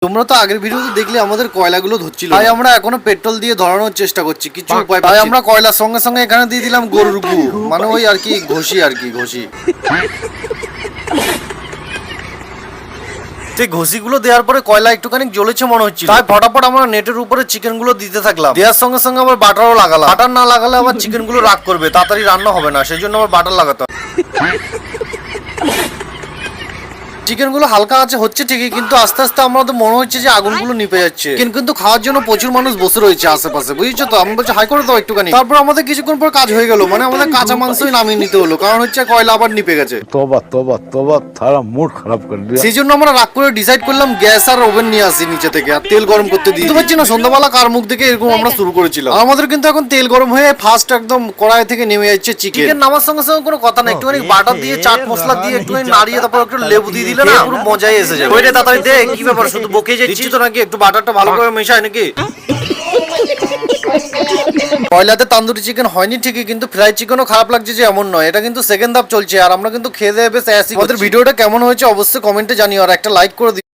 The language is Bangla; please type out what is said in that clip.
তোমরা তো আগের ভিডিওতে দেখলে আমাদের কয়লাগুলো ধরছিল, তাই আমরা এখনো পেট্রোল দিয়ে ধরানোর চেষ্টা করছি, কিছু উপায় তাই আমরা কয়লার সঙ্গে সঙ্গে এখানে দিয়ে দিলাম গরুর গু, মানে ওই আর কি ঘষি ঘষিগুলো দেওয়ার পরে কয়লা একটুখানি জ্বলেছে মনে হচ্ছে, তাই ফটাফট আমরা নেটের উপরে চিকেন গুলো দিতে থাকলাম। দেওয়ার সঙ্গে সঙ্গে আবার বাটারও লাগালাম, বাটার না লাগালে আবার চিকেন গুলো রাগ করবে, তাড়াতাড়ি রান্না হবে না, সেই জন্য আবার বাটার লাগাতে হবে। চিকেন গুলো হালকা আছে হচ্ছে ঠিকই, কিন্তু আস্তে আস্তে আমাদের মনে হচ্ছে যে আগুনগুলো নিভে যাচ্ছে। কিন্তু খাওয়ার জন্য প্রচুর মানুষ বসে রয়েছে আশেপাশে, বুঝছো তো। আমি বলছি হাই করে দাও একটুখানি। তারপর আমাদের কিছুক্ষণ পর কাজ হয়ে গেল, মানে আমাদের কাঁচা মাংসই নামিয়ে নিতে হলো, কারণ হচ্ছে কয়লা আবার নিভে গেছে। তোবা তোবা তোবা, সারা মুড খারাপ করে দিল। সেই জন্য আমরা রাগ করে ডিসাইড করলাম গ্যাস আর ওভেন নিয়ে আসি নিচে থেকে, আর তেল গরম করতে দিই। বুঝতে পারছি না সন্ধ্যাবেলা কার মুখ দেখে এরকম আমরা শুরু করেছিলাম। আমাদের কিন্তু এখন তেল গরম হয়ে ফার্স্ট একদম কড়াই থেকে নেমে যাচ্ছে চিকেন। নামার সঙ্গে সঙ্গে কোনো কথা না, একটুখানি বাটার দিয়ে চাট মশলা দিয়ে একটুখানি নাড়িয়ে তারপর একটু লেবু দিয়ে দিলে না পুরো মজাই এসে যাবে। ওইটা তাড়াতাড়ি দে, কি ব্যাপার শুধু বকে যাচ্ছি তো নাকি? একটু বাটারটা ভালো করে মেশায় নাকি? কয়লাতে তান্দুরি চিকেন হয়নি ঠিকই, কিন্তু ফ্রাই চিকেনও খারাপ লাগছে যে এমন নয়। এটা কিন্তু সেকেন্ড ধাপ চলছে, আর আমরা কিন্তু খেয়ে দেয়ে বেশ আসি। আমাদের ভিডিওটা কেমন হয়েছে অবশ্যই কমেন্টে জানিও, আর একটা লাইক করে দিও।